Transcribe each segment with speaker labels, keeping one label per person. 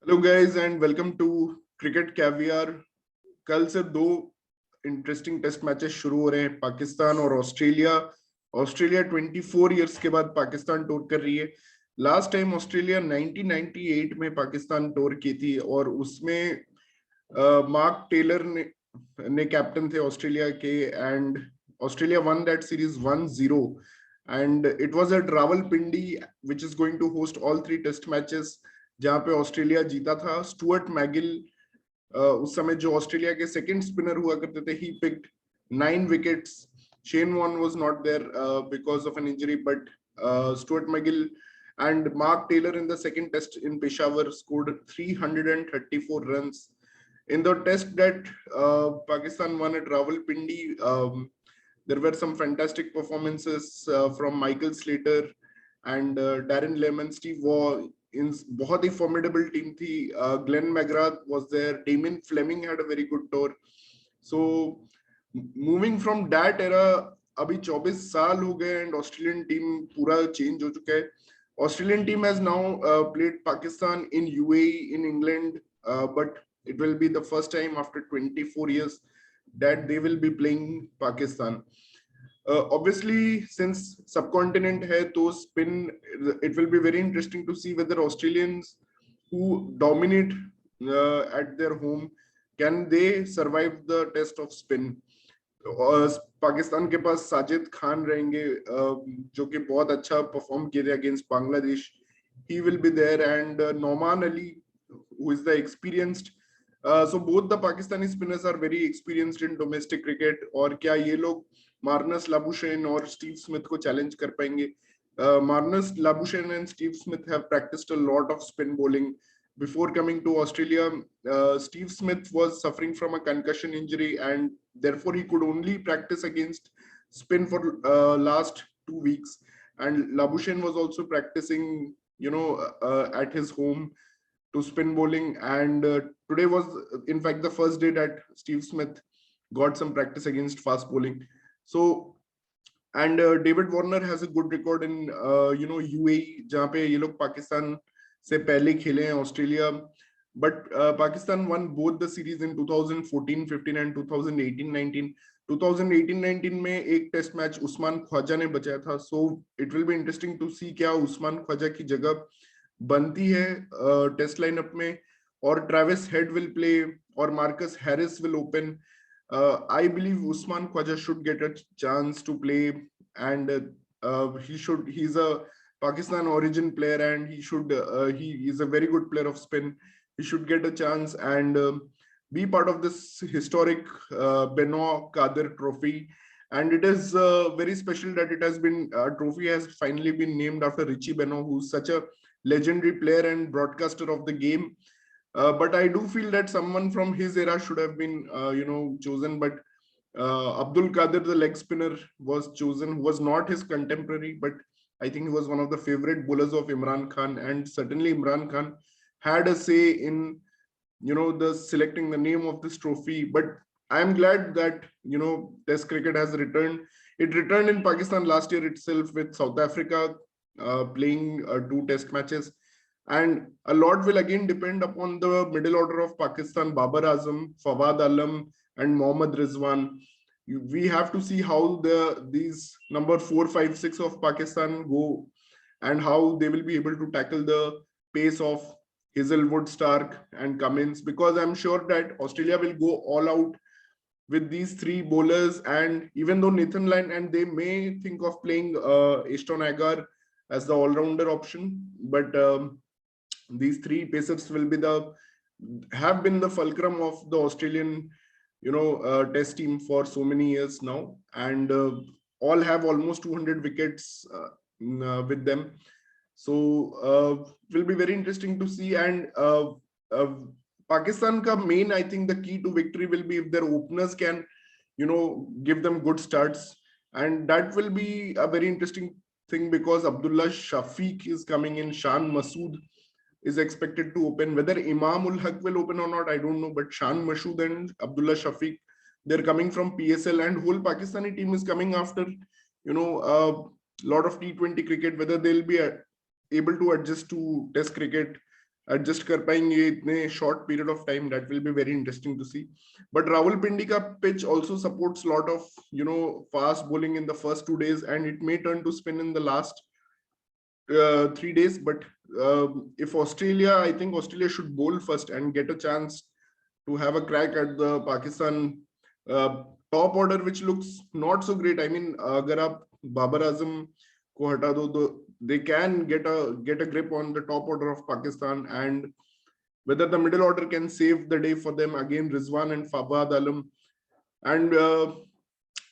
Speaker 1: Hello guys and welcome to cricket caviar. कल से दो इंटरेस्टिंग टेस्ट मैचेस शुरू हो रहे हैं, पाकिस्तान और ऑस्ट्रेलिया। ऑस्ट्रेलिया 24 इयर्स के बाद पाकिस्तान टूर कर रही है। लास्ट टाइम ऑस्ट्रेलिया 1998 में पाकिस्तान टूर की थी और उसमें मार्क टेलर ने कैप्टन थे ऑस्ट्रेलिया के, and Australia won that series 1-0 and it was at Rawalpindi which is going to host all three test matches, जहां पे ऑस्ट्रेलिया जीता था। स्टुअर्ट मैगिल उस समय जो ऑस्ट्रेलिया के सेकंड स्पिनर हुआ करते थे, he picked 9 wickets. Shane Warne was not there because of an injury, but Stuart MacGill and Mark Taylor in the second test in Peshawar scored 334 runs. In the test that Pakistan won at Rawalpindi, there were some fantastic performances from Michael Slater and Darren Lemon, Steve Waugh. In बहुत ही formidable team थी. Glenn McGrath was there. Damien Fleming had a very good tour. So moving from that era, अभी 24 साल हो गए and Australian team पूरा change हो चुका है. Australian team has now played Pakistan in UAE, in England, but it will be the first time after 24 years that they will be playing Pakistan. Obviously, since subcontinent hai, to spin, it will be very interesting to see whether Australians who dominate at their home, can they survive the test of spin. Pakistan के पास साजिद खान रहेंगे, जो कि बहुत अच्छा perform किए थे against Bangladesh. He will be there and Nauman Ali who is the experienced. So both the Pakistani spinners are very experienced in domestic cricket. और क्या ये लोग मार्नस लाबुशेन और स्टीव स्मिथ को चैलेंज कर पाएंगे? Marnus Labuschagne and Steve Smith have practised a lot of spin bowling before coming to Australia. Steve Smith was suffering from a concussion injury and therefore he could only practice against spin for last 2 weeks. And Labuschagne was also practicing, at his home to spin bowling. And today was, in fact, the first day that Steve Smith got some practice against fast bowling. So, and David Warner has a good record in UAE, जहाँ पे ये लोग पाकिस्तान से पहले खेले हैं Australia. But Pakistan one both the series in 2014-15 and 2018-19. 2018-19 में एक टेस्ट मैच उस्मान ख्वाजा ने बचाया था. So it will be interesting to see क्या उस्मान ख्वाजा की जगह बनती है टेस्ट लाइनअप में. और ट्रेविस हेड विल प्ले और Marcus Harris will open. I believe Usman Khwaja should get a chance to play, and he's a Pakistan origin player and he is a very good player of spin. He should get a chance and be part of this historic Benoit Kadir trophy. And it is very special that it has been trophy has finally been named after Richie Benoit, who's such a legendary player and broadcaster of the game. But I do feel that someone from his era should have been chosen. But Abdul Qadir, the leg spinner, was chosen, who was not his contemporary, but I think he was one of the favorite bowlers of Imran Khan, and certainly Imran Khan had a say in, the selecting the name of this trophy. But I am glad that Test cricket has returned. It returned in Pakistan last year itself with South Africa playing 2 Test matches, and a lot will again depend upon the middle order of Pakistan: Babar Azam, Fawad Alam, and Mohammad Rizwan. We have to see how these number 4, 5, 6 of Pakistan go, and how they will be able to tackle the pace of Hazelwood, Stark, and Cummins, because I'm sure that Australia will go all out with these 3 bowlers. And even though Nathan Lyon, and they may think of playing Ashton Agar as the all-rounder option, but these 3 pacers will be have been the fulcrum of the Australian test team for so many years now, and all have almost 200 wickets with them. So will be very interesting to see. And uh, Pakistan ka main, I think the key to victory will be if their openers can give them good starts, and that will be a very interesting thing, because Abdullah Shafiq is coming in, Shan Masood is expected to open. Whether Imam ul Haq will open or not, I don't know. But Shan Masood and Abdullah Shafiq, they're coming from PSL, and whole Pakistani team is coming after a lot of T20 cricket. Whether they'll be able to adjust to Test cricket, adjust कर पाएंगे इतने short period of time. That will be very interesting to see. But Rawalpindi ka pitch also supports lot of fast bowling in the first 2 days, and it may turn to spin in the last 3 days. But if Australia, I think Australia should bowl first and get a chance to have a crack at the Pakistan top order, which looks not so great. I mean, agar aap Babar Azam ko hata do, they can get a grip on the top order of Pakistan, and whether the middle order can save the day for them. Again, Rizwan and Fawad Alam, and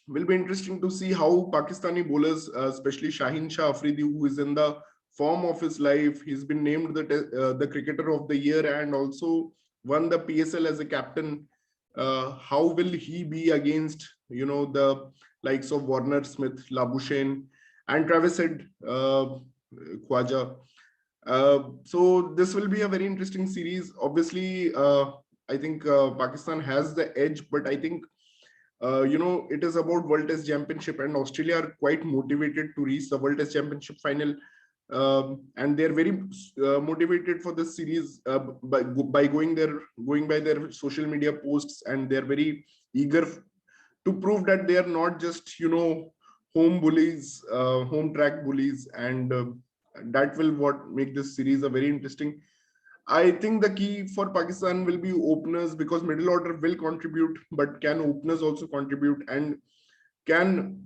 Speaker 1: will be interesting to see how Pakistani bowlers, especially Shaheen Shah Afridi, who is in the form of his life. He's been named the cricketer of the year and also won the PSL as a captain. How will he be against the likes of Warner, Smith, Labuschagne, and Travis Head, Khwaja? So this will be a very interesting series. Obviously, I think Pakistan has the edge, but I think it is about World Test Championship, and Australia are quite motivated to reach the World Test Championship final, and they're very motivated for this series by going by their social media posts, and they're very eager to prove that they are not just home bullies, home track bullies, and that will what make this series a very interesting. I think the key for Pakistan will be openers, because middle order will contribute, but can openers also contribute? And can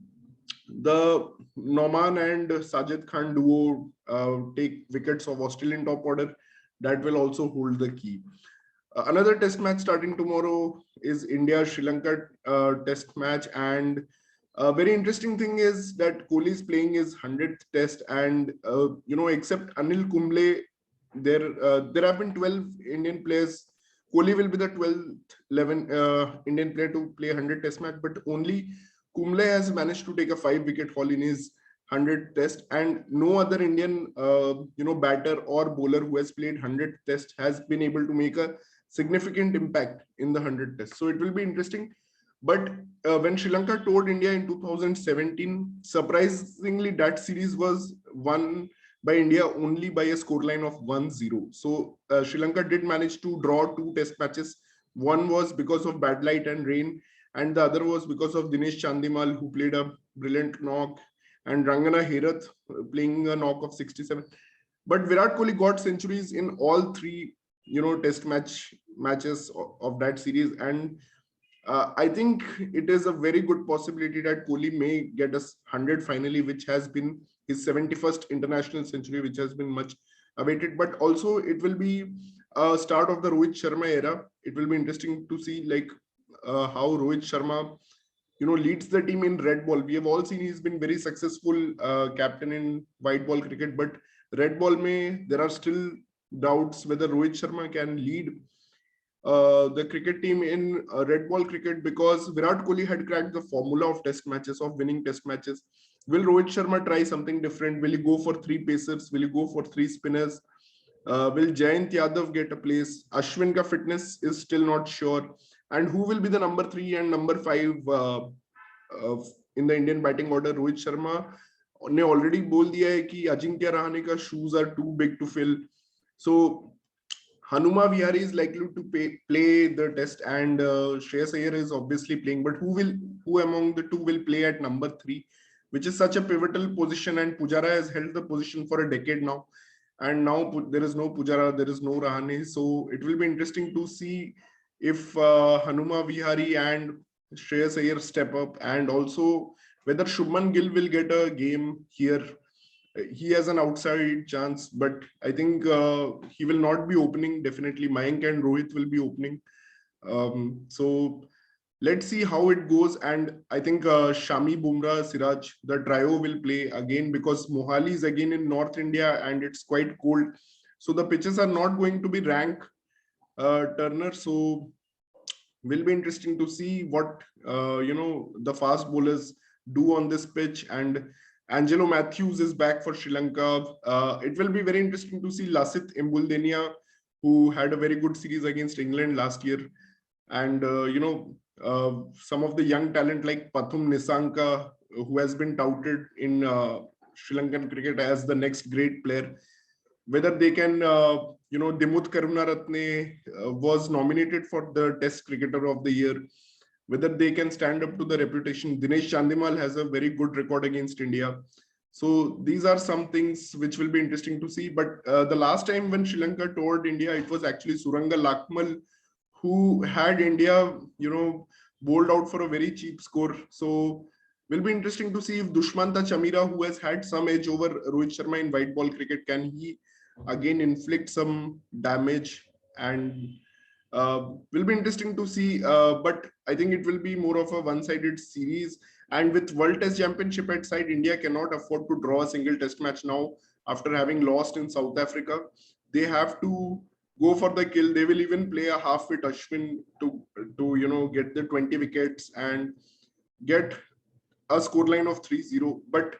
Speaker 1: the Noman and Sajid Khan duo take wickets of Australian top order? That will also hold the key. Another test match starting tomorrow is India-Sri Lanka test match. And a very interesting thing is that Kohli is playing his 100th test, and except Anil Kumble, there have been 12 Indian players. Kohli will be the 12th 11 Indian player to play 100 test match, but only Kumble has managed to take a 5-wicket haul in his 100th test, and no other Indian batter or bowler who has played 100 test has been able to make a significant impact in the 100 test. So it will be interesting. But when Sri Lanka toured India in 2017, surprisingly, that series was won by India only by a scoreline of 1-0. So Sri Lanka did manage to draw 2 test matches. One was because of bad light and rain, and the other was because of Dinesh Chandimal, who played a brilliant knock, and Rangana Herath playing a knock of 67. But Virat Kohli got centuries in all 3 test matches of that series, and I think it is a very good possibility that Kohli may get us 100 finally, which has been his 71st international century, which has been much awaited. But also it will be a start of the Rohit Sharma era. It will be interesting to see how Rohit Sharma leads the team in red ball. We have all seen he's been very successful captain in white ball cricket, but red ball there are still doubts whether Rohit Sharma can lead the cricket team in red ball cricket, because Virat Kohli had cracked the formula of test matches, of winning test matches. Will Rohit Sharma try something different? Will he go for 3 pacers? Will he go for 3 spinners? Will Jayant Yadav get a place? Ashwin ka fitness is still not sure. And who will be the number 3 and number 5 in the Indian batting order? Rohit Sharma ने already बोल दिया है कि Ajinkya Rahane ka shoes are too big to fill. So Hanuma Vihari is likely to play the test, and Shreyas Iyer is obviously playing. But who among the two will play at number 3, which is such a pivotal position? And Pujara has held the position for a decade now, and now there is no Pujara, there is no Rahane. So it will be interesting to see if Hanuma Vihari and Shreyas Iyer step up, and also whether Shubman Gill will get a game here. He has an outside chance, but I think he will not be opening. Definitely Mayank and Rohit will be opening. So let's see how it goes. And I think Shami, Bumrah, Siraj, the trio will play again, because Mohali is again in North India and it's quite cold. So the pitches are not going to be rank Turner. So will be interesting to see what the fast bowlers do on this pitch. And Angelo Matthews is back for Sri Lanka. It will be very interesting to see Lasith Embuldenia, who had a very good series against England last year. And, some of the young talent like Pathum Nisanka, who has been touted in Sri Lankan cricket as the next great player. whether they can, Dimut Karunaratne was nominated for the Test Cricketer of the Year, whether they can stand up to the reputation. Dinesh Chandimal has a very good record against India. So these are some things which will be interesting to see. But the last time when Sri Lanka toured India, it was actually Suranga Lakmal who had India, bowled out for a very cheap score. So will be interesting to see if Dushmanta Chamira, who has had some edge over Rohit Sharma in white ball cricket, can he again inflict some damage, and will be interesting to see. But I think it will be more of a one-sided series. And with World Test Championship at side, India cannot afford to draw a single test match now after having lost in South Africa. They have to go for the kill. They will even play a half-fit Ashwin to get the 20 wickets and get a scoreline of 3-0. But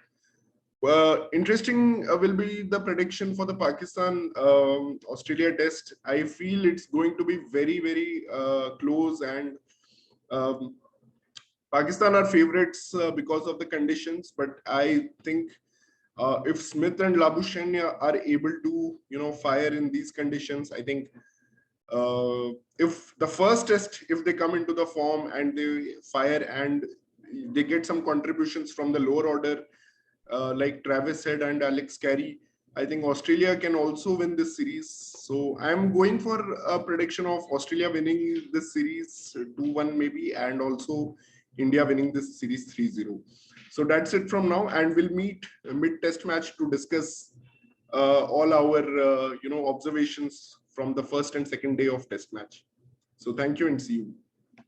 Speaker 1: interesting will be the prediction for the Pakistan Australia test. I feel it's going to be very, very close, and um, Pakistan are favorites because of the conditions. But I think if Smith and Labuschagne are able to, fire in these conditions, I think if the first test, if they come into the form and they fire and they get some contributions from the lower order, like Travis Head and Alex Carey, I think Australia can also win this series. So I'm going for a prediction of Australia winning this series 2-1 maybe, and also India winning this series 3-0. So that's it from now, and we'll meet mid-test match to discuss all our observations from the first and second day of test match. So thank you and see you.